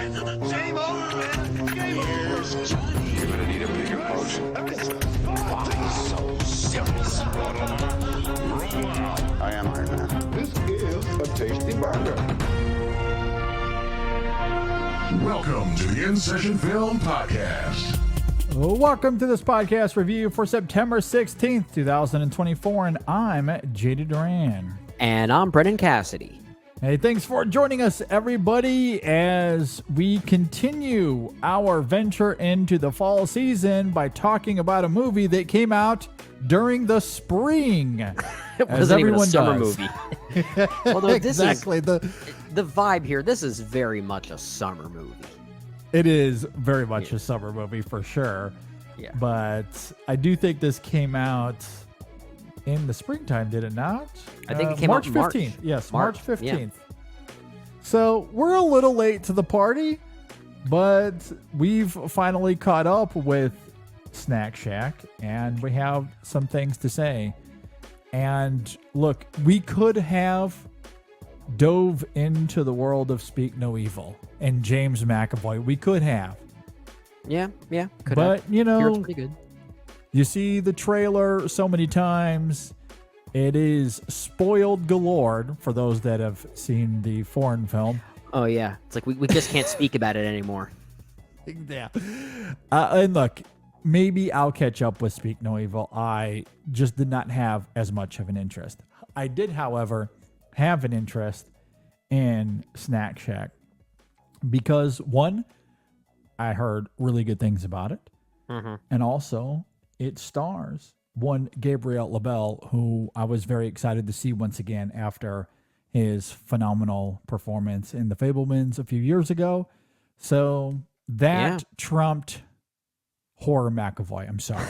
Same old man. Here's Johnny. You're gonna need a bigger potion. So serious. I am Iron Man. This is a tasty burger. Welcome to the In Session Film Podcast. Welcome to this podcast review for September 16th, 2024, and I'm JD Duran. And I'm Brennan Cassidy. Hey, thanks for joining us, everybody, as we continue our venture into the fall season by talking about a movie that came out during the spring. It wasn't even a summer does. movie. Although this exactly. is the vibe here. This is very much a summer movie. It is very much a summer movie for sure. Yeah. But I do think this came out in the springtime, did it not? I think it came March out in March. 15th. Yes, March 15th. Yeah. So we're a little late to the party, but we've finally caught up with Snack Shack, and we have some things to say. And look, we could have dove into the world of Speak No Evil and James McAvoy. We could have. Yeah. Could But, have. you know, Here it's pretty good. You see the trailer so many times. It is spoiled galore for those that have seen the foreign film. Oh, yeah. It's like we just can't speak about it anymore. Yeah. And look, maybe I'll catch up with Speak No Evil. I just did not have as much of an interest. I did, however, have an interest in Snack Shack because, one, I heard really good things about it. Mm-hmm. And also, it stars one Gabriel LaBelle, who I was very excited to see once again after his phenomenal performance in The Fabelmans a few years ago. So that trumped horror McAvoy. I'm sorry.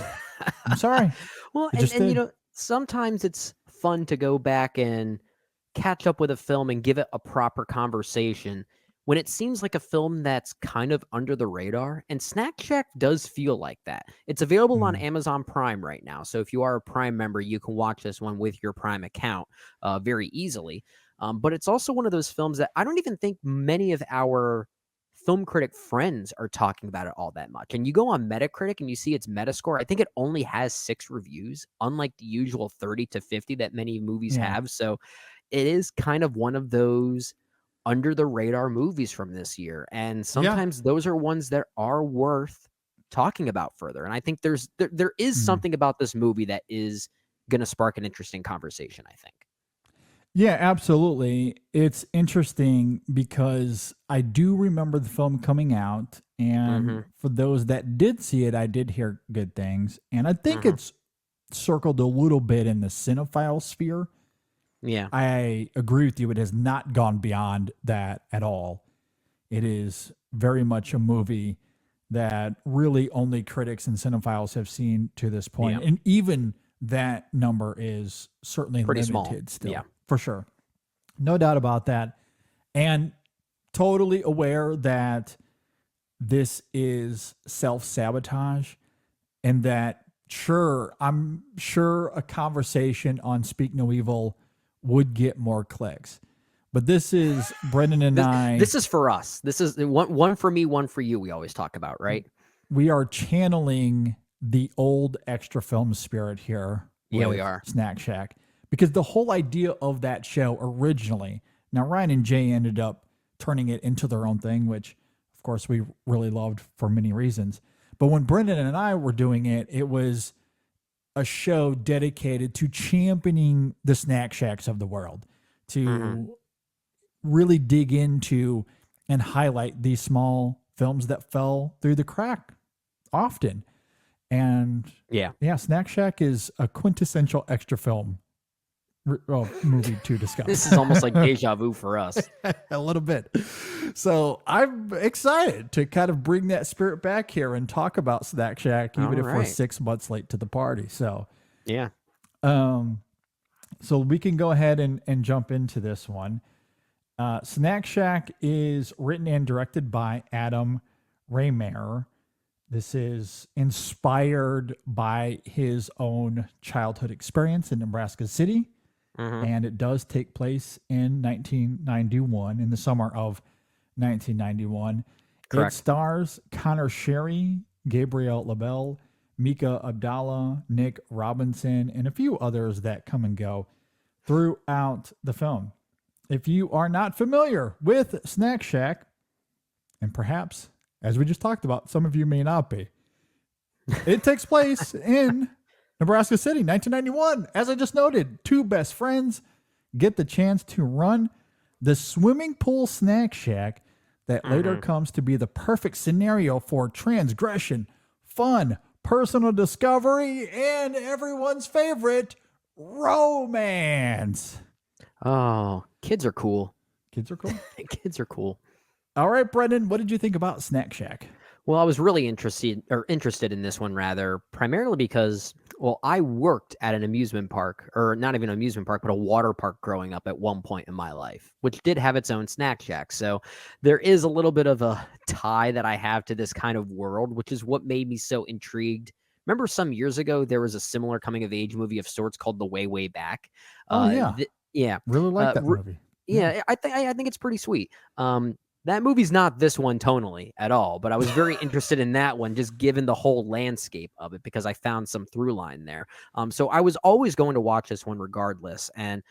I'm sorry. Well, and you know, sometimes it's fun to go back and catch up with a film and give it a proper conversation when it seems like a film that's kind of under the radar. And Snack Shack does feel like that. It's available on Amazon Prime right now. So if you are a Prime member, you can watch this one with your Prime account very easily. But it's also one of those films that I don't even think many of our film critic friends are talking about it all that much. And you go on Metacritic and you see its Metascore. I think it only has 6 reviews, unlike the usual 30 to 50 that many movies have. So it is kind of one of those under the radar movies from this year. And sometimes those are ones that are worth talking about further. And I think there is something about this movie that is going to spark an interesting conversation, I think. Yeah, absolutely. It's interesting because I do remember the film coming out, and for those that did see it, I did hear good things. And I think it's circled a little bit in the cinephile sphere. Yeah. I agree with you. It has not gone beyond that at all. It is very much a movie that really only critics and cinephiles have seen to this point. Yeah. And even that number is certainly pretty limited small. still. Yeah. For sure. No doubt about that. And totally aware that this is self-sabotage and that I'm sure a conversation on Speak No Evil would get more clicks. But this is Brendan and I. This is for us. This is one for me, one for you, we always talk about, right? We are channeling the old extra film spirit here. Yeah, we with are. Snack Shack. Because the whole idea of that show originally, now Ryan and Jay ended up turning it into their own thing, which of course we really loved for many reasons. But when Brendan and I were doing it, it was a show dedicated to championing the Snack Shacks of the world, to really dig into and highlight these small films that fell through the crack often. And yeah, Snack Shack is a quintessential extra film movie to discuss. This is almost like deja vu for us. A little bit. So I'm excited to kind of bring that spirit back here and talk about Snack Shack, even if we're 6 months late to the party. So yeah. So we can go ahead and jump into this one. Snack Shack is written and directed by Adam Rehmeier. This is inspired by his own childhood experience in Nebraska City. And it does take place in 1991, in the summer of 1991. It Correct. stars Connor Sherry, Gabriel LaBelle, Mika Abdallah, Nick Robinson, and a few others that come and go throughout the film. If you are not familiar with Snack Shack, and perhaps, as we just talked about, some of you may not be, it takes place in Nebraska City, 1991. As I just noted, two best friends get the chance to run the swimming pool snack shack that later comes to be the perfect scenario for transgression, fun, personal discovery, and everyone's favorite, romance. Oh, kids are cool. Kids are cool. Kids are cool. All right, Brendan, what did you think about Snack Shack? Well, I was really interested in this one rather, primarily because, well, I worked at an amusement park, or not even an amusement park, but a water park growing up at one point in my life, which did have its own snack shack. So there is a little bit of a tie that I have to this kind of world, which is what made me so intrigued. Remember some years ago, there was a similar coming of age movie of sorts called The Way, Way Back. Oh, yeah. Yeah. Really like that movie. Yeah, I think it's pretty sweet. That movie's not this one tonally at all, but I was very interested in that one, just given the whole landscape of it, because I found some through line there. So I was always going to watch this one regardless. And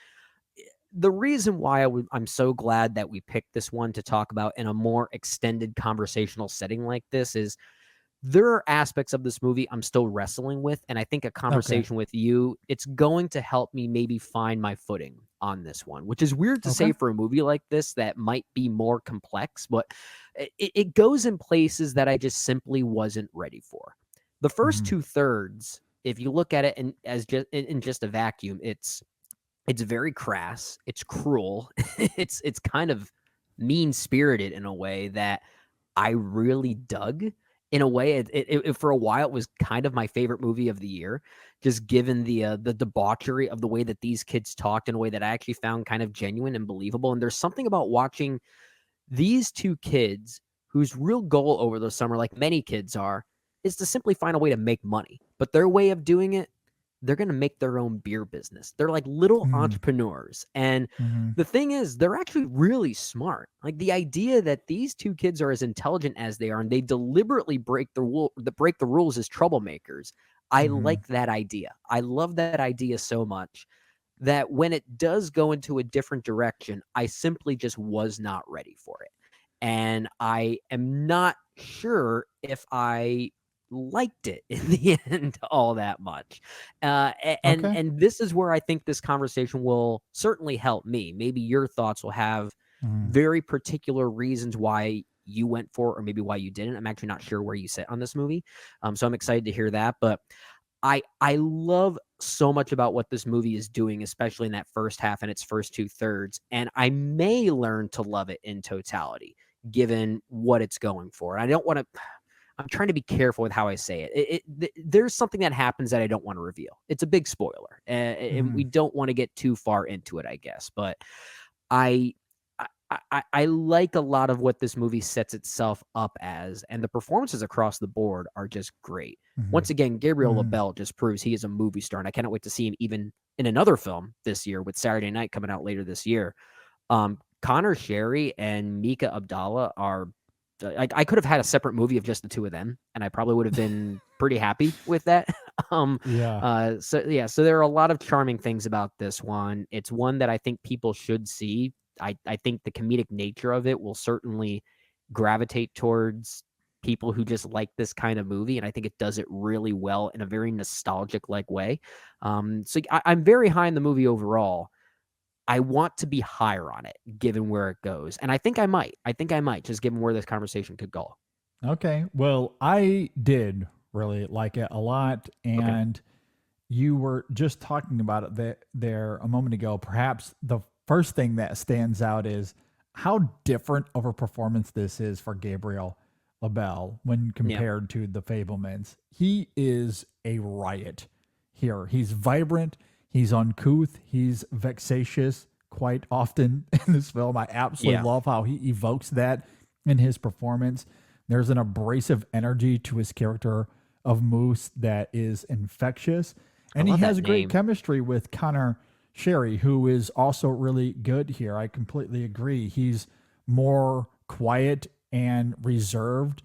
the reason why I'm so glad that we picked this one to talk about in a more extended conversational setting like this is there are aspects of this movie I'm still wrestling with, and I think a conversation with you, it's going to help me maybe find my footing on this one, which is weird to say for a movie like this that might be more complex, but it goes in places that I just simply wasn't ready for. The first 2/3, if you look at it in just a vacuum, it's very crass, it's cruel, it's kind of mean spirited in a way that I really dug. In a way, it for a while it was kind of my favorite movie of the year, just given the debauchery of the way that these kids talked in a way that I actually found kind of genuine and believable. And there's something about watching these two kids whose real goal over the summer, like many kids are, is to simply find a way to make money. But their way of doing it, they're going to make their own beer business. They're like little entrepreneurs. And the thing is, they're actually really smart. Like the idea that these two kids are as intelligent as they are, and they deliberately break the rules as troublemakers. I like that idea. I love that idea so much that when it does go into a different direction, I simply just was not ready for it. And I am not sure if I liked it in the end all that much. And this is where I think this conversation will certainly help me. Maybe your thoughts will have very particular reasons why you went for, or maybe why you didn't. I'm actually not sure where you sit on this movie. So I'm excited to hear that. But I love so much about what this movie is doing, especially in that first half and its first 2/3. And I may learn to love it in totality, given what it's going for. And I don't want to, I'm trying to be careful with how I say it. There's something that happens that I don't want to reveal. It's a big spoiler, and we don't want to get too far into it, I guess. But I like a lot of what this movie sets itself up as, and the performances across the board are just great. Once again, Gabriel LaBelle just proves he is a movie star, and I cannot wait to see him even in another film this year with Saturday Night coming out later this year. Connor Sherry and Mika Abdallah are. I could have had a separate movie of just the two of them, and I probably would have been pretty happy with that. So there are a lot of charming things about this one. It's one that I think people should see. I think the comedic nature of it will certainly gravitate towards people who just like this kind of movie, and I think it does it really well in a very nostalgic-like way. So I'm very high in the movie overall. I want to be higher on it, given where it goes. And I think I might, just given where this conversation could go. Okay. Well, I did really like it a lot. And you were just talking about it there a moment ago. Perhaps the first thing that stands out is how different of a performance this is for Gabriel LaBelle when compared to the Fabelmans. He is a riot here. He's vibrant. He's uncouth. He's vexatious quite often in this film. I absolutely love how he evokes that in his performance. There's an abrasive energy to his character of Moose that is infectious. And he has great chemistry with Connor Sherry, who is also really good here. I completely agree. He's more quiet and reserved.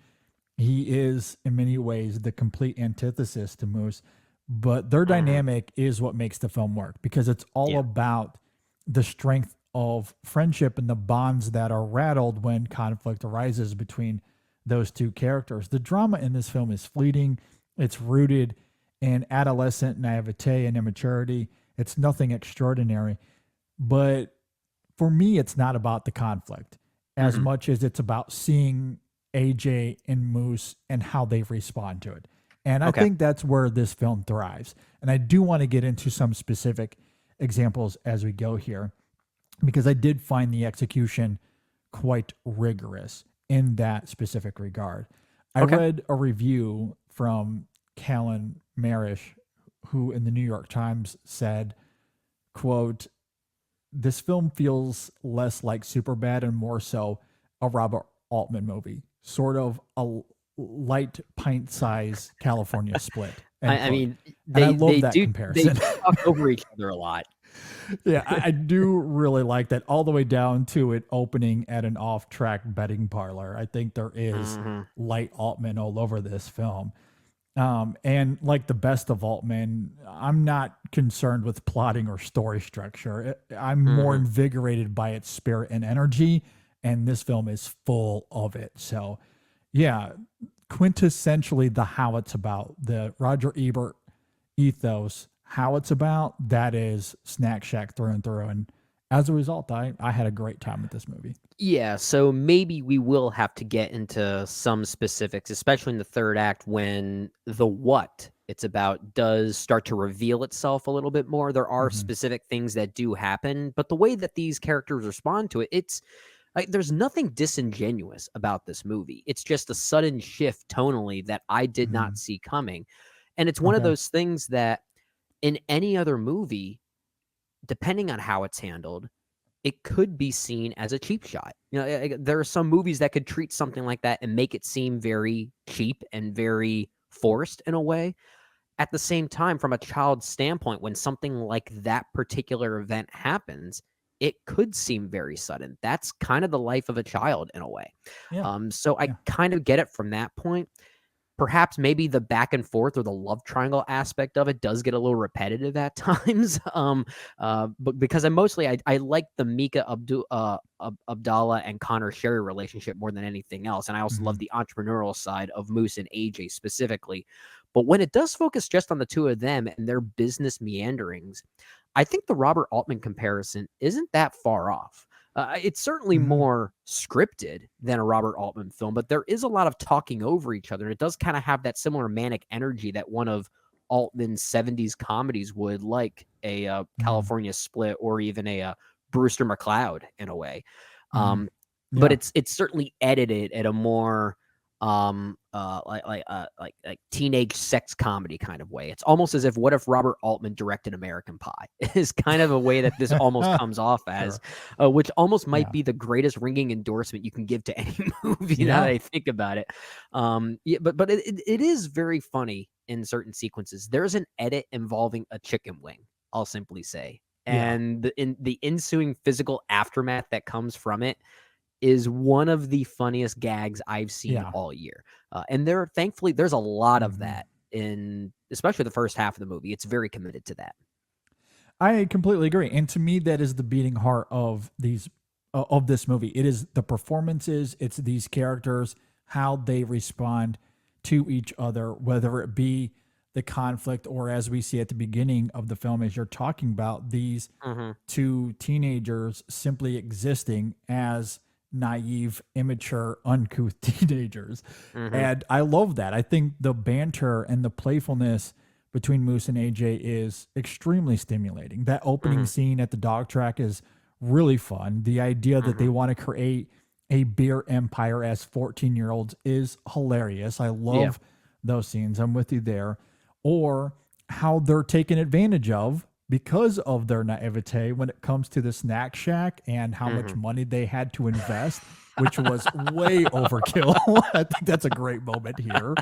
He is, in many ways, the complete antithesis to Moose, but their dynamic is what makes the film work because it's all about the strength of friendship and the bonds that are rattled when conflict arises between those two characters. The drama in this film is fleeting, it's rooted in adolescent naivete and immaturity. It's nothing extraordinary, but for me, it's not about the conflict as much as it's about seeing AJ and Moose and how they respond to it. And I think that's where this film thrives. And I do want to get into some specific examples as we go here, because I did find the execution quite rigorous in that specific regard. I read a review from Callan Marish, who in the New York Times said, quote, "This film feels less like Superbad and more so a Robert Altman movie, sort of a light pint-size California Split." I mean, and I they love that do comparison. they talk over each other a lot. Yeah, I do really like that, all the way down to it opening at an off-track betting parlor. I think there is light Altman all over this film. And like the best of Altman, I'm not concerned with plotting or story structure. I'm more invigorated by its spirit and energy, and this film is full of it. So, yeah, quintessentially the how it's about, the Roger Ebert ethos, how it's about, that is Snack Shack through and through. And as a result, I had a great time with this movie. Yeah, so maybe we will have to get into some specifics, especially in the third act when the what it's about does start to reveal itself a little bit more. There are specific things that do happen, but the way that these characters respond to it, it's like there's nothing disingenuous about this movie. It's just a sudden shift tonally that I did not see coming. And it's one of those things that in any other movie, depending on how it's handled, it could be seen as a cheap shot. You know, there are some movies that could treat something like that and make it seem very cheap and very forced in a way. At the same time, from a child's standpoint, when something like that particular event happens, it could seem very sudden. That's kind of the life of a child in a way. Yeah. So I kind of get it from that point. Perhaps maybe the back and forth or the love triangle aspect of it does get a little repetitive at times. But because I like the Mika Abdallah and Connor Sherry relationship more than anything else. And I also love the entrepreneurial side of Moose and AJ specifically. But when it does focus just on the two of them and their business meanderings, I think the Robert Altman comparison isn't that far off. It's certainly more scripted than a Robert Altman film, but there is a lot of talking over each other. And it does kind of have that similar manic energy that one of Altman's 70s comedies would, like a California Split or even a Brewster McCloud in a way. But it's certainly edited at a more like teenage sex comedy kind of way. It's almost as if, what if Robert Altman directed American Pie? Is kind of a way that this almost comes off as, which almost might be the greatest ringing endorsement you can give to any movie now that I think about it. But it is very funny in certain sequences. There's an edit involving a chicken wing, I'll simply say. And the ensuing physical aftermath that comes from it is one of the funniest gags I've seen all year. And thankfully, there's a lot of that in, especially the first half of the movie. It's very committed to that. I completely agree. And to me, that is the beating heart of this movie. It is the performances. It's these characters, how they respond to each other, whether it be the conflict or, as we see at the beginning of the film, as you're talking about, these two teenagers simply existing as naive, immature, uncouth teenagers. And I love that. I think the banter and the playfulness between Moose and AJ is extremely stimulating. That opening scene at the dog track is really fun. The idea that they want to create a beer empire as 14-year-olds is hilarious. I love those scenes. I'm with you there. Or how they're taken advantage of because of their naivete when it comes to the snack shack and how much money they had to invest, which was way overkill. I think that's a great moment here.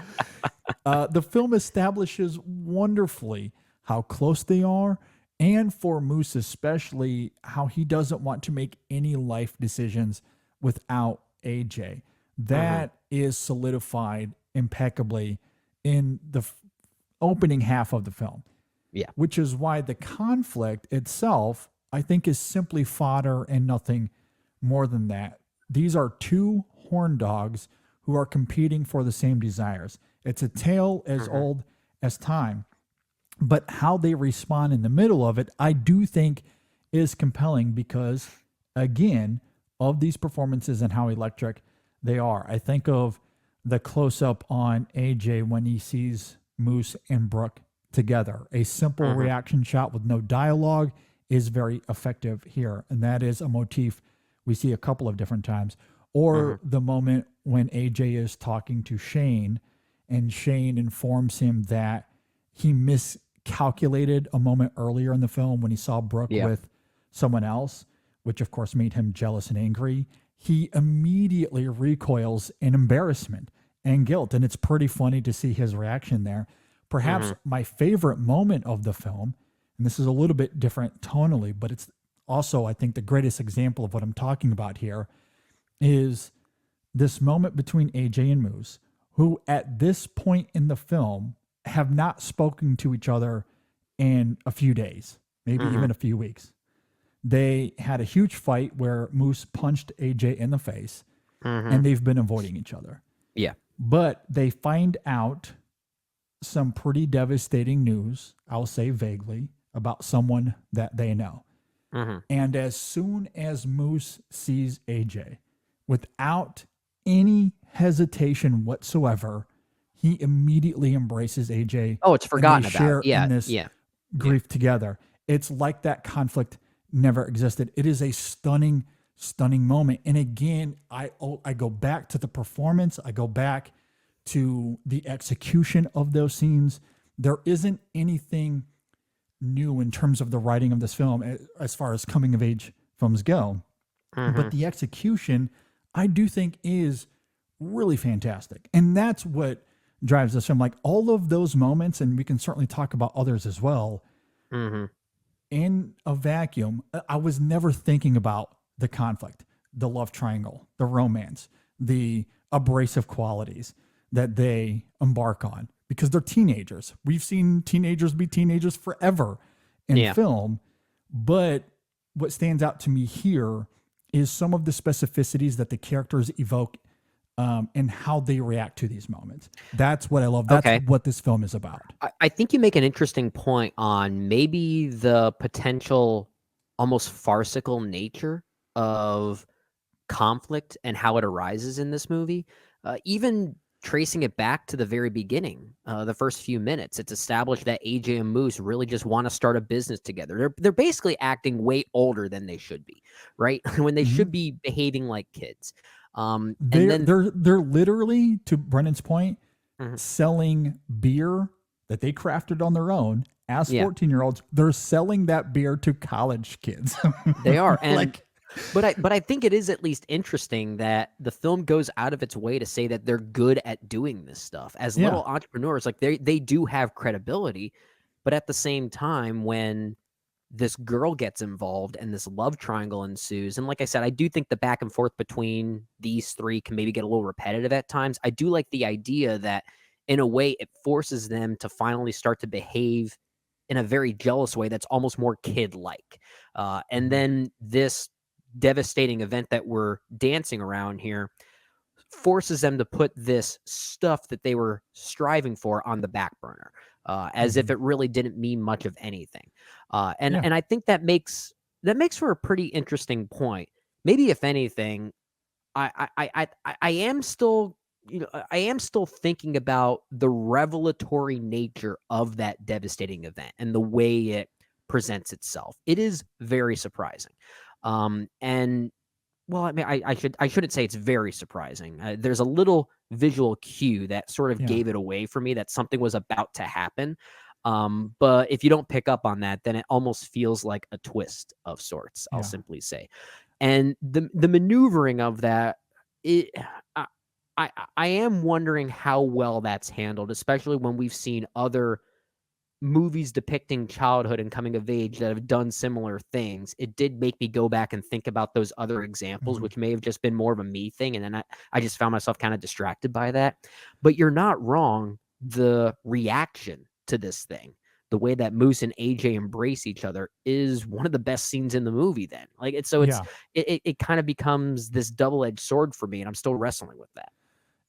The film establishes wonderfully how close they are, and for Moose especially, how he doesn't want to make any life decisions without AJ. that is solidified impeccably in the opening half of the film, Yeah. which is why the conflict itself, I think, is simply fodder and nothing more than that. These are two horn dogs who are competing for the same desires. It's a tale as old as time, but how they respond in the middle of it, I do think is compelling because, again, of these performances and how electric they are. I think of the close up on AJ when he sees Moose and Brooke together. A simple reaction shot with no dialogue is very effective here. And that is a motif we see a couple of different times. Or the moment when AJ is talking to Shane and Shane informs him that he miscalculated a moment earlier in the film when he saw Brooke with someone else, which of course made him jealous and angry. He immediately recoils in embarrassment and guilt. And it's pretty funny to see his reaction there. Perhaps my favorite moment of the film, and this is a little bit different tonally, but it's also, I think, the greatest example of what I'm talking about here, is this moment between AJ and Moose, who at this point in the film have not spoken to each other in a few days, maybe even a few weeks. They had a huge fight where Moose punched AJ in the face, and they've been avoiding each other. Yeah. But they find out some pretty devastating news, I'll say vaguely, about someone that they know. And as soon as Moose sees AJ, without any hesitation whatsoever, he immediately embraces AJ. Oh, it's forgotten and they share about. Yeah. in this Yeah. grief together. It's like that conflict never existed. It is a stunning, stunning moment. And again, I go back to the performance. I go back to the execution of those scenes. There isn't anything new in terms of the writing of this film as far as coming of age films go. But the execution, I do think, is really fantastic. And that's what drives this film. Like all of those moments, and we can certainly talk about others as well, in a vacuum, I was never thinking about the conflict, the love triangle, the romance, the abrasive qualities that they embark on because they're teenagers. We've seen teenagers be teenagers forever in film. But what stands out to me here is some of the specificities that the characters evoke and how they react to these moments. That's what I love. That's what this film is about. I think you make an interesting point on maybe the potential almost farcical nature of conflict and how it arises in this movie. Even tracing it back to the very beginning, the first few minutes, it's established that AJ and Moose really just want to start a business together. They're basically acting way older than they should be, right? When they should be behaving like kids. They're literally, to Brennan's point, selling beer that they crafted on their own as 14-year-olds. They're selling that beer to college kids. They are. And but I think it is at least interesting that the film goes out of its way to say that they're good at doing this stuff as little entrepreneurs. Like they do have credibility, but at the same time, when this girl gets involved and this love triangle ensues, and like I said, I do think the back and forth between these three can maybe get a little repetitive at times. I do like the idea that in a way it forces them to finally start to behave in a very jealous way that's almost more kid-like. And then this devastating event that we're dancing around here forces them to put this stuff that they were striving for on the back burner, as if it really didn't mean much of anything. And I think that makes for a pretty interesting point. Maybe if anything, I am still, I am still thinking about the revelatory nature of that devastating event and the way it presents itself. It is very surprising. And well, I mean, I shouldn't say it's very surprising. There's a little visual cue that sort of gave it away for me that something was about to happen. But if you don't pick up on that, then it almost feels like a twist of sorts, I'll simply say. And the maneuvering of that, I am wondering how well that's handled, especially when we've seen other movies depicting childhood and coming of age that have done similar things, it did make me go back and think about those other examples, which may have just been more of a me thing. And then I just found myself kind of distracted by that. But you're not wrong. The reaction to this thing, the way that Moose and AJ embrace each other, is one of the best scenes in the movie. Then, like it's Yeah. it kind of becomes this double-edged sword for me, and I'm still wrestling with that.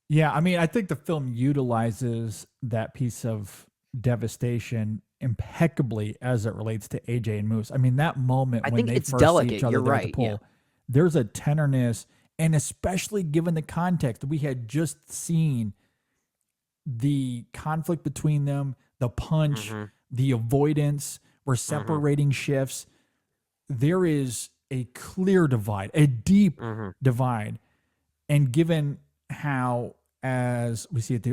Yeah, I mean, I think the film utilizes that piece of devastation impeccably as it relates to AJ and Moose. I mean, that moment I when think they it's first see delicate. each other You're there at the right. pool, Yeah. there's a tenderness, and especially given the context that we had just seen the conflict between them, the punch, Mhm. the avoidance, we're separating shifts. There is a clear divide, a deep Mhm. divide. And given how, as we see at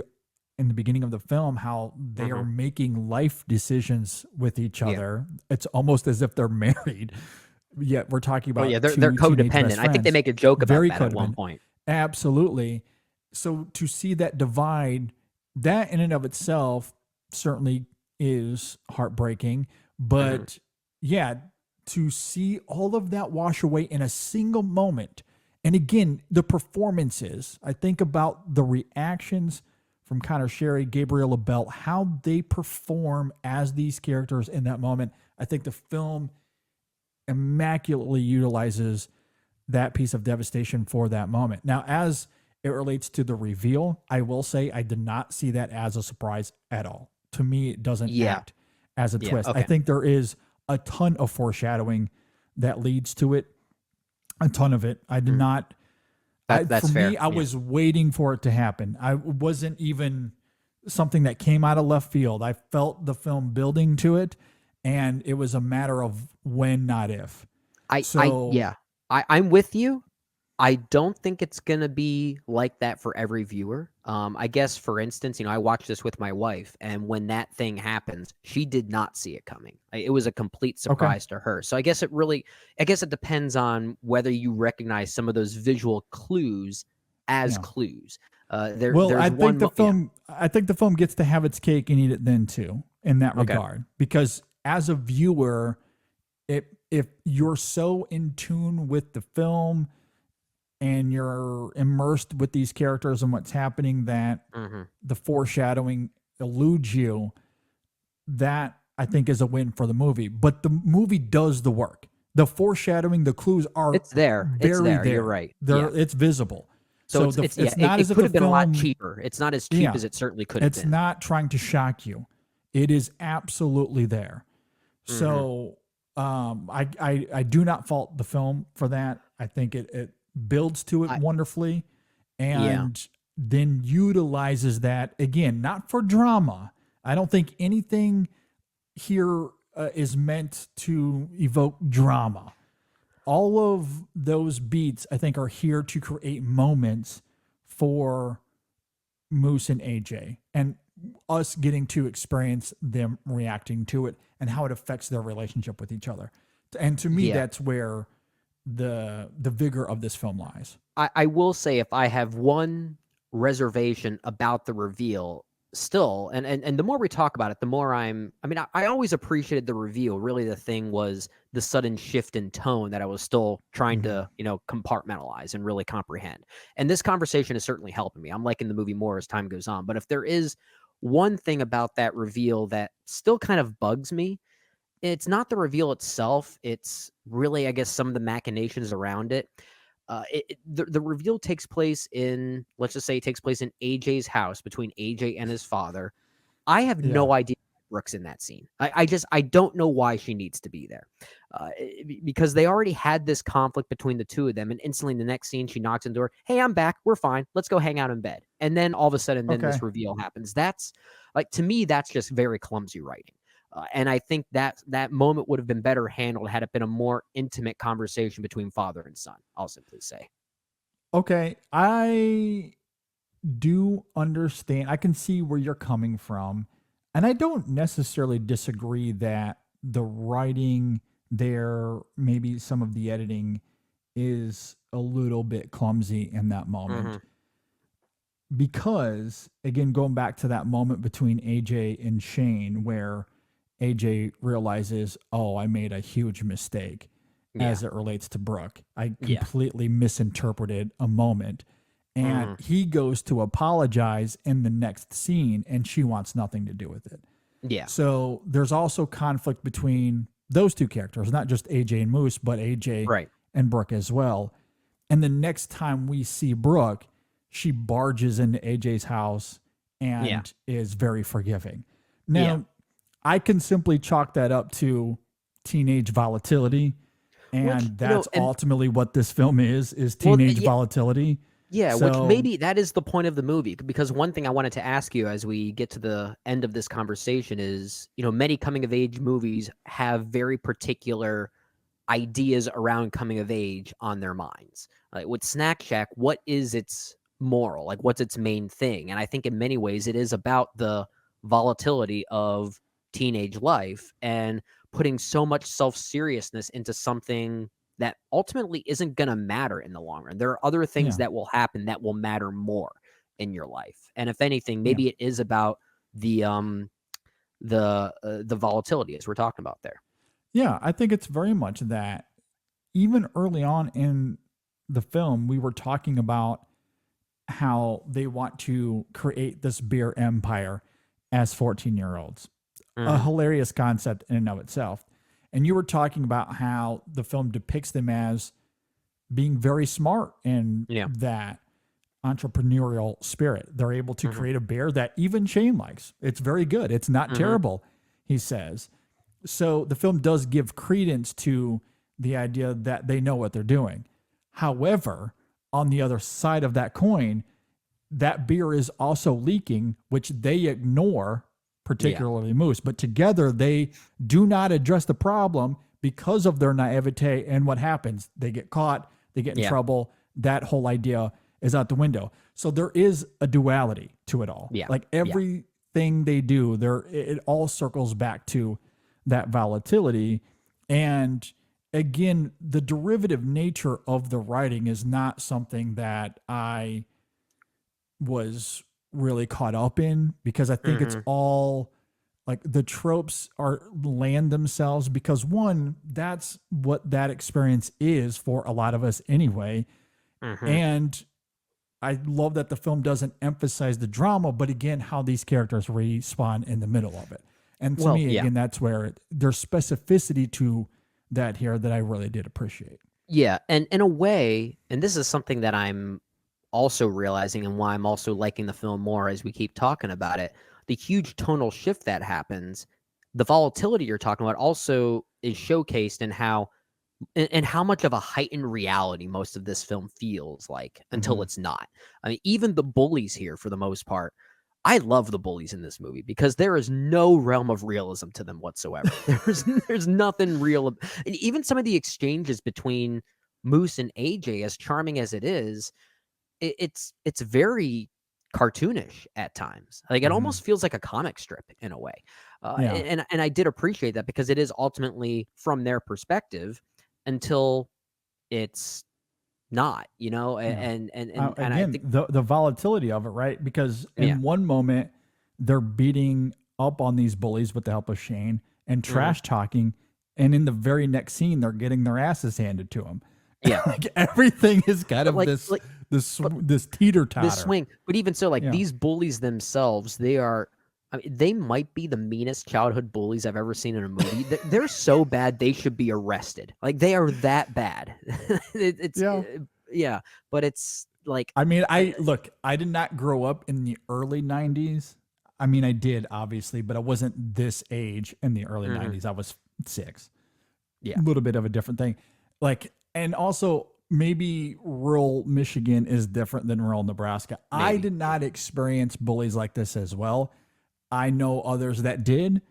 in the beginning of the film, how they are making life decisions with each Yeah. other, it's almost as if they're married. Yet we're talking Well, about yeah, they're two teenage best codependent. I think they friends. make a joke about Very that at one codependent. point. Absolutely. So to see that divide, that in and of itself certainly is heartbreaking. But yeah, to see all of that wash away in a single moment. And again, the performances, I think about the reactions from Connor Sherry, Gabriel LaBelle, how they perform as these characters in that moment. I think the film immaculately utilizes that piece of devastation for that moment. Now, as it relates to the reveal, I will say I did not see that as a surprise at all. To me, it doesn't Yeah. act as a Yeah. twist. I Okay. think there is a ton of foreshadowing that leads to it. A ton of it. I did not. That's For fair. me, I Yeah. was waiting for it to happen. I wasn't even something that came out of left field. I felt the film building to it, and it was a matter of when, not if. So Yeah. I'm with you. I don't think it's gonna be like that for every viewer. I guess, for instance, I watched this with my wife, and when that thing happens, she did not see it coming. It was a complete okay, surprise to her. So I guess it depends on whether you recognize some of those visual clues as yeah. clues. Well, There's one. Yeah. I think the film gets to have its cake and eat it then too, in that Okay. regard. Because as a viewer, if you're so in tune with the film and you're immersed with these characters and what's happening that hmm the foreshadowing eludes you, that I think is a win for the movie. But the movie does the work. The foreshadowing, the clues are It's there. It's very there. You're there. right. Yeah. It's visible. So So yeah. it's not It as if could the have been a lot film, cheaper. It's not as cheap yeah, as it certainly could have it's been. not trying to shock you. It is absolutely there. So I do not fault the film for that. I think it builds to it wonderfully, Yeah. and then utilizes that again, not for drama. I don't think anything here is meant to evoke drama. All of those beats, I think, are here to create moments for Moose and AJ, and us getting to experience them reacting to it and how it affects their relationship with each other. And to me, Yeah. that's where the vigor of this film lies. I will say, if I have one reservation about the reveal still, and the more we talk about it, the more I mean, I always appreciated the reveal. Really, the thing was the sudden shift in tone that I was still trying to, compartmentalize and really comprehend. And this conversation is certainly helping me. I'm liking the movie more as time goes on. But if there is one thing about that reveal that still kind of bugs me, it's not the reveal itself. It's really, I guess, some of the machinations around it. The reveal takes place in, let's just say, it takes place in AJ's house between AJ and his father. I have Yeah. no idea why Brooke's in that scene. I don't know why she needs to be there, because they already had this conflict between the two of them, and instantly in the next scene she knocks on the door. Hey, I'm back. We're fine. Let's go hang out in bed. And then all of a sudden, then Okay. this reveal happens. That's to me, that's just very clumsy writing. And I think that moment would have been better handled had it been a more intimate conversation between father and son. I'll simply say. Okay. I do understand. I can see where you're coming from. And I don't necessarily disagree that the writing there, maybe some of the editing is a little bit clumsy in that moment. Because, again, going back to that moment between AJ and Shane, where AJ realizes, oh, I made a huge mistake as it relates to Brooke. I completely misinterpreted a moment. And he goes to apologize in the next scene, and she wants nothing to do with it. Yeah. So there's also conflict between those two characters, not just AJ and Moose, but AJ Right. and Brooke as well. And the next time we see Brooke, she barges into AJ's house and is very forgiving. Now, I can simply chalk that up to teenage volatility. And that's ultimately what this film is teenage volatility. Yeah, So, which maybe that is the point of the movie. Because one thing I wanted to ask you as we get to the end of this conversation is, many coming of age movies have very particular ideas around coming of age on their minds. Like with Snack Shack, what is its moral? Like what's its main thing? And I think in many ways it is about the volatility of teenage life and putting so much self-seriousness into something that ultimately isn't going to matter in the long run. There are other things that will happen that will matter more in your life. And if anything, maybe it is about the volatility as we're talking about there. Yeah, I think it's very much that. Even early on in the film, we were talking about how they want to create this beer empire as 14-year-olds. A hilarious concept in and of itself. And you were talking about how the film depicts them as being very smart in that entrepreneurial spirit. They're able to create a beer that even Shane likes. It's very good. It's not terrible, he says. So the film does give credence to the idea that they know what they're doing. However, on the other side of that coin, that beer is also leaking, which they ignore, particularly Moose. But together, they do not address the problem because of their naivete. And what happens? They get caught, they get in trouble. That whole idea is out the window. So there is a duality to it all. Yeah. Like everything they do, it all circles back to that volatility. And again, the derivative nature of the writing is not something that I was really caught up in, because I think it's all like the tropes land themselves because one, that's what that experience is for a lot of us anyway. And I love that the film doesn't emphasize the drama, but again, how these characters respawn in the middle of it. And to me, again, that's where there's specificity to that here that I really did appreciate. Yeah, and in a way, and this is something that I'm also realizing and why I'm also liking the film more as we keep talking about it, the huge tonal shift that happens, the volatility you're talking about also is showcased in how much of a heightened reality most of this film feels like until it's not. I mean, even the bullies here, for the most part, I love the bullies in this movie because there is no realm of realism to them whatsoever. There's nothing real. And even some of the exchanges between Moose and AJ, as charming as it is, it's very cartoonish at times. Like it almost feels like a comic strip in a way. And I did appreciate that because it is ultimately from their perspective until it's not, and again, I think the volatility of it, right? Because in one moment they're beating up on these bullies with the help of Shane and trash talking, and in the very next scene they're getting their asses handed to them. Yeah, like everything is kind of this teeter totter, this swing. But even so, like these bullies themselves, they might be the meanest childhood bullies I've ever seen in a movie. They're so bad they should be arrested. Like they are that bad. But it's like, I mean, I did not grow up in the early 90s. I mean, I did obviously, but I wasn't this age in the early 90s. I was 6. Yeah. A little bit of a different thing. Like, and also maybe rural Michigan is different than rural Nebraska. Maybe. I did not experience bullies like this as well. I know others that did.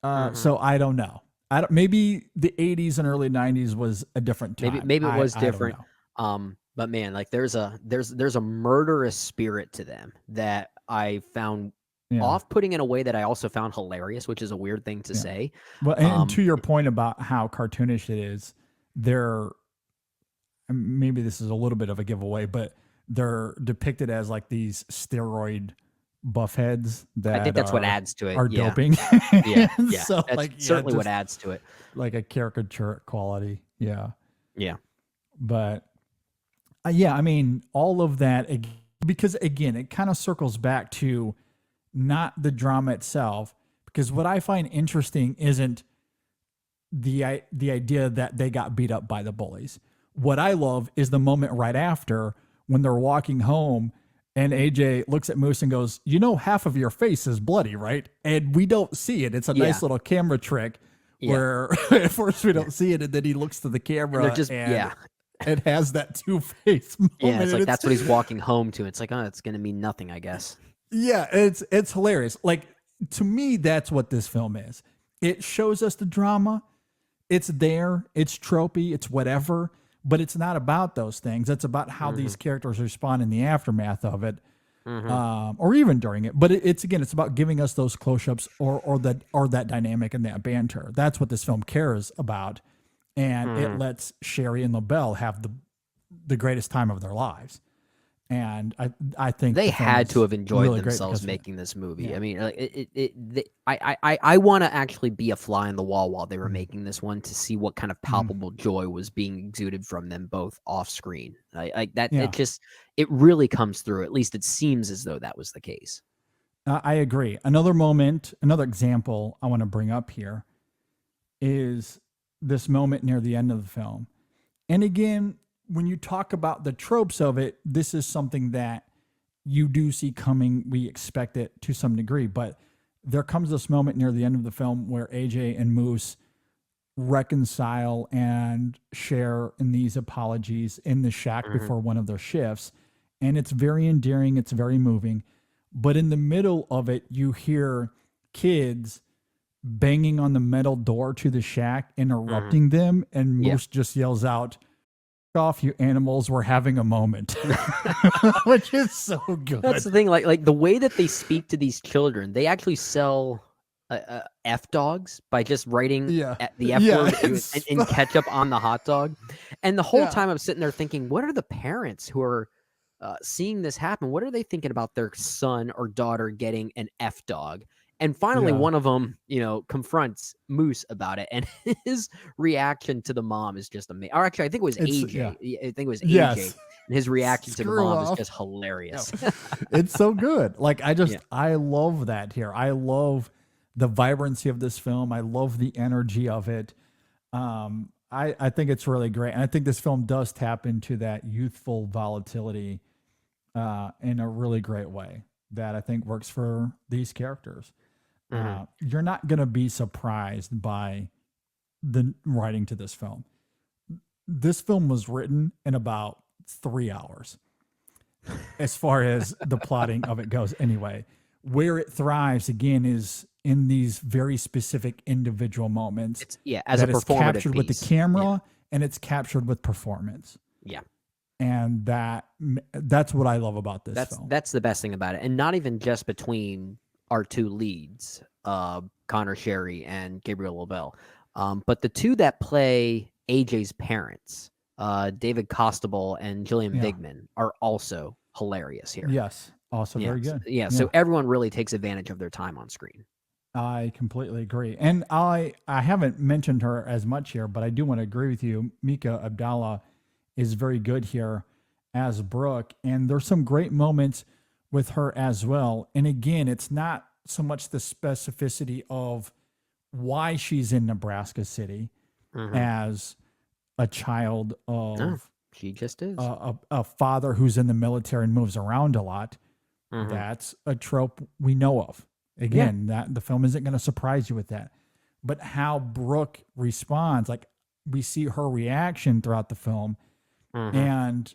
So I don't know. Maybe the 80s and early 90s was a different time. Maybe it was different. But man, like there's a murderous spirit to them that I found off-putting in a way that I also found hilarious, which is a weird thing to say. Well, and to your point about how cartoonish it is, maybe this is a little bit of a giveaway, but they're depicted as like these steroid buff heads that I think that's what adds to it. are Yeah. doping. Yeah. So That's like certainly what just adds to it. like a caricature quality. Yeah. Yeah. But yeah, I mean, all of that because again, it kind of circles back to not the drama itself. Because what I find interesting isn't the idea that they got beat up by the bullies. What I love is the moment right after when they're walking home and AJ looks at Moose and goes, "You know, half of your face is bloody, right?" And we don't see it. It's a nice little camera trick where at first we don't see it, and then he looks to the camera And they're just it has that two-face moment. Yeah, it's like that's what he's walking home to. It's like, oh, it's gonna mean nothing, I guess. Yeah, it's hilarious. Like, to me, that's what this film is. It shows us the drama. It's there. It's tropey. It's whatever. But it's not about those things. It's about how these characters respond in the aftermath of it, or even during it. But it's about giving us those close-ups or that dynamic and that banter. That's what this film cares about, and it lets Sherry and LaBelle have the greatest time of their lives. And I think they the film had is to have enjoyed really great themselves because of it. making this movie. I mean, I want to actually be a fly on the wall while they were making this one to see what kind of palpable joy was being exuded from them both off screen. Like that, Yeah. it really comes through. At least it seems as though that was the case. I agree. Another example I want to bring up here is this moment near the end of the film. And again, when you talk about the tropes of it, this is something that you do see coming. We expect it to some degree, but there comes this moment near the end of the film where AJ and Moose reconcile and share in these apologies in the shack before one of their shifts. And it's very endearing. It's very moving. But in the middle of it, you hear kids banging on the metal door to the shack, interrupting them. And Moose just yells out, "Off, you animals, we're having a moment," which is so good. That's the thing. Like the way that they speak to these children, they actually sell F dogs by just writing the F word and ketchup on the hot dog. And the whole time I'm sitting there thinking, what are the parents who are seeing this happen? What are they thinking about their son or daughter getting an F dog? And finally, one of them, confronts Moose about it, and his reaction to the mom is just amazing. Or actually, I think it was AJ. I think it was AJ. Yes. And his reaction to the mom off. is just hilarious. It's so good. Like, I love that here. I love the vibrancy of this film. I love the energy of it. I think it's really great. And I think this film does tap into that youthful volatility in a really great way that I think works for these characters. You're not going to be surprised by the writing to this film. This film was written in about 3 hours as far as the plotting of it goes. Anyway, where it thrives again is in these very specific individual moments. It's as a performative captured piece. with the camera and it's captured with performance. Yeah. And that's what I love about this film. That's the best thing about it. And not even just between our two leads, Connor Sherry and Gabriel LaBelle, but the two that play AJ's parents, David Costabile and Gillian Bigman, are also hilarious here. Yes, also very good. So everyone really takes advantage of their time on screen. I completely agree. And I haven't mentioned her as much here, but I do want to agree with you. Mika Abdallah is very good here as Brooke, and there's some great moments with her as well. And again, it's not so much the specificity of why she's in Nebraska City as a child of she just is a father who's in the military and moves around a lot. That's a trope we know of. Again, that the film isn't going to surprise you with that. But how Brooke responds, like we see her reaction throughout the film, and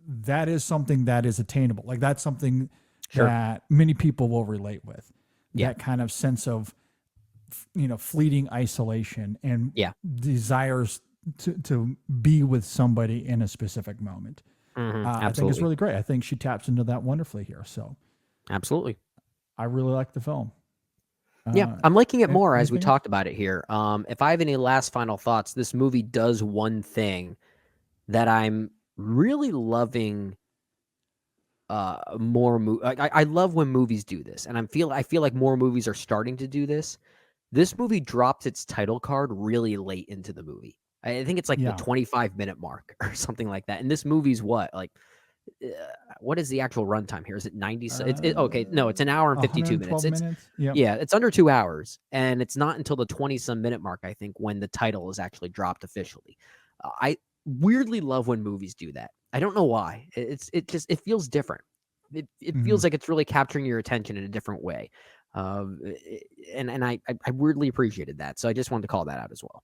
that is something that is attainable. Like that's something that many people will relate with. That kind of sense of, fleeting isolation and desires to be with somebody in a specific moment. I think it's really great. I think she taps into that wonderfully here. So absolutely. I really like the film. I'm liking it more as we talked about it here. If I have any last final thoughts, this movie does one thing that I'm really loving more I love when movies do this, and I feel like more movies are starting to do this. This movie dropped its title card really late into the movie. I think it's like the Yeah. 25-minute mark or something like that. And this movie's uh, what is the actual runtime here? Is it 90? Okay, no, it's an hour and 52 minutes. 112 minutes. Yep. Yeah, it's under 2 hours, and it's not until the 20-some minute mark, I think, when the title is actually dropped officially. I weirdly love when movies do that. I don't know why. It feels different. It feels like it's really capturing your attention in a different way. And I weirdly appreciated that. So I just wanted to call that out as well.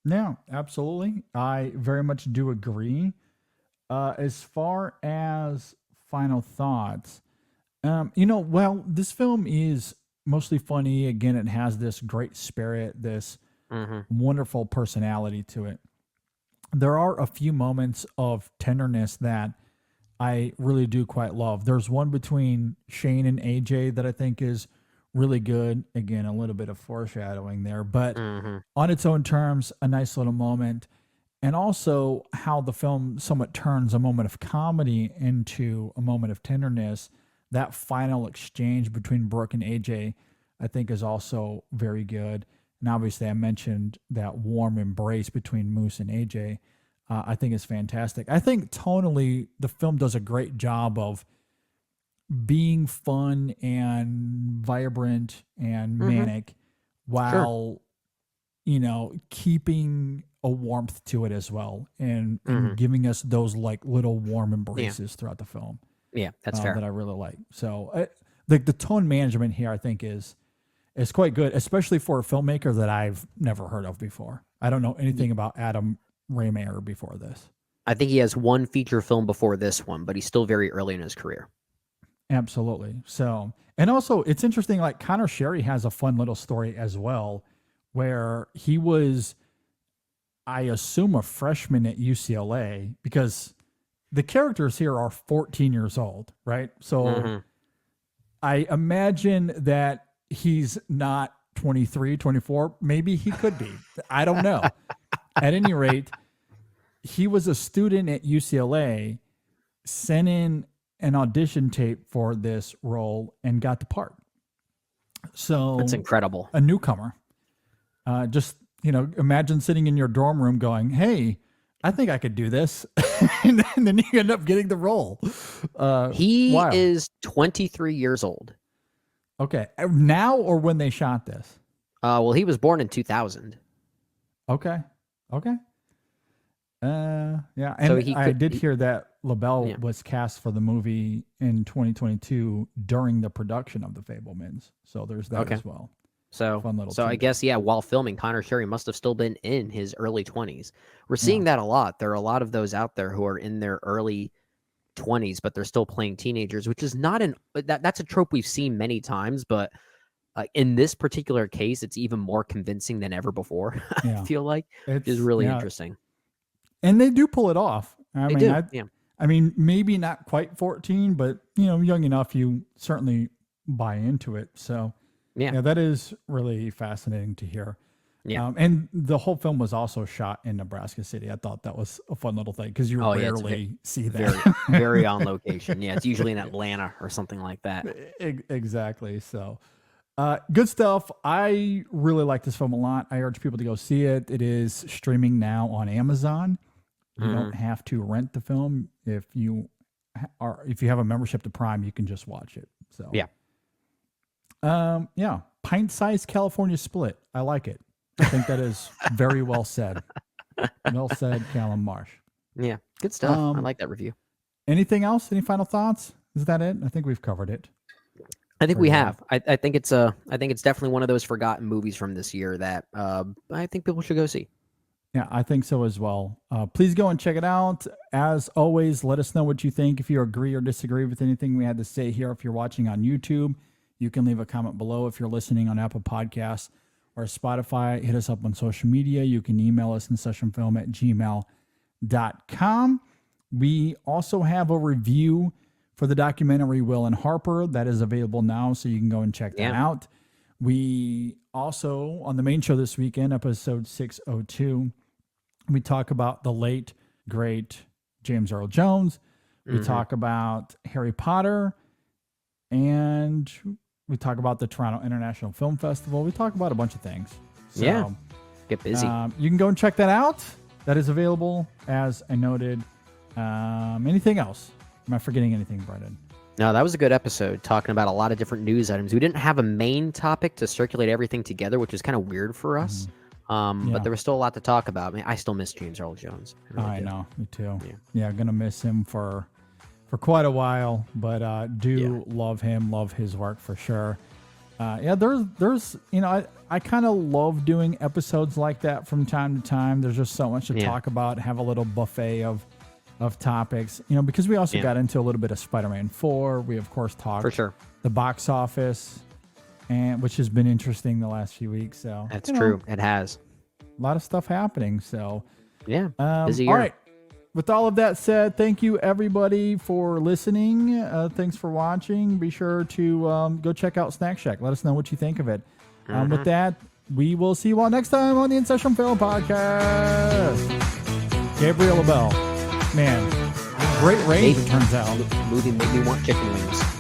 Yeah, absolutely. I very much do agree. As far as final thoughts, well, this film is mostly funny. Again, it has this great spirit, this wonderful personality to it. There are a few moments of tenderness that I really do quite love. There's one between Shane and AJ that I think is really good. Again, a little bit of foreshadowing there, but on its own terms, a nice little moment. And also how the film somewhat turns a moment of comedy into a moment of tenderness. That final exchange between Brooke and AJ, I think, is also very good. And obviously, I mentioned that warm embrace between Moose and AJ. I think is fantastic. I think tonally, the film does a great job of being fun and vibrant and manic while, keeping a warmth to it as well and giving us those like little warm embraces throughout the film. Yeah, that's fair. That I really like. So the tone management here, I think, is quite good, especially for a filmmaker that I've never heard of before. I don't know anything about Adam Rehmeier before this. I think he has one feature film before this one, but he's still very early in his career. Absolutely. So, and also it's interesting, like Connor Sherry has a fun little story as well, where he was, I assume, a freshman at UCLA, because the characters here are 14 years old, right? So I imagine that he's not 23, 24. Maybe he could be. I don't know. At any rate, he was a student at UCLA, sent in an audition tape for this role and got the part. So that's incredible. A newcomer. Just, imagine sitting in your dorm room going, hey, I think I could do this. and then you end up getting the role. He wild. is 23 years old. Okay. Now or when they shot this? Well, he was born in 2000. Okay. Yeah. And So I did hear that LaBelle was cast for the movie in 2022 during the production of The Fabelmans. So there's that as well. So, Fun little I tidbit. guess, while filming, Connor Sherry must have still been in his early 20s. We're seeing that a lot. There are a lot of those out there who are in their early 20s, but they're still playing teenagers, which is not that's a trope we've seen many times, but in this particular case, it's even more convincing than ever before. I feel like it's really interesting. And they do pull it off. They do. I mean, maybe not quite 14, but young enough, you certainly buy into it. So yeah, that is really fascinating to hear. Yeah. And the whole film was also shot in Nebraska City. I thought that was a fun little thing because you rarely see that. Very on location. Yeah, it's usually in Atlanta or something like that. Exactly. So good stuff. I really like this film a lot. I urge people to go see it. It is streaming now on Amazon. You don't have to rent the film. If you have a membership to Prime, you can just watch it. So pint-sized California split. I like it. I think that is very well said. Well said, Callum Marsh. Yeah, good stuff. I like that review. Anything else? Any final thoughts? Is that it? I think we've covered it. I think we have. I think it's definitely one of those forgotten movies from this year that I think people should go see. Yeah, I think so as well. Please go and check it out. As always, let us know what you think. If you agree or disagree with anything we had to say here, if you're watching on YouTube, you can leave a comment below. If you're listening on Apple Podcasts or Spotify, hit us up on social media. You can email us in sessionfilm@gmail.com. We also have a review for the documentary Will and Harper that is available now, so you can go and check that out. We also, on the main show this weekend, episode 602, we talk about the late, great James Earl Jones. We talk about Harry Potter, and we talk about the Toronto International Film Festival. We talk about a bunch of things. So, Yeah. Get busy. You can go and check that out. That is available, as I noted. Anything else? Am I forgetting anything, Brendan? No, that was a good episode, talking about a lot of different news items. We didn't have a main topic to circulate everything together, which was kind of weird for us. But there was still a lot to talk about. I mean, I still miss James Earl Jones. I know, me too. Yeah, gonna miss him for quite a while, but love him, love his work for sure. There's I kind of love doing episodes like that from time to time. There's just so much to talk about. Have a little buffet of topics, because we also got into a little bit of Spider-Man 4. We of course talked for sure the box office, and which has been interesting the last few weeks. So that's true. It has a lot of stuff happening. So busy year. All right. With all of that said, thank you everybody for listening. Thanks for watching. Be sure to go check out Snack Shack. Let us know what you think of it. With that, we will see you all next time on the In Session Film Podcast. Gabriel LaBelle. Man, great range, it turns out. The movie made me want chicken wings.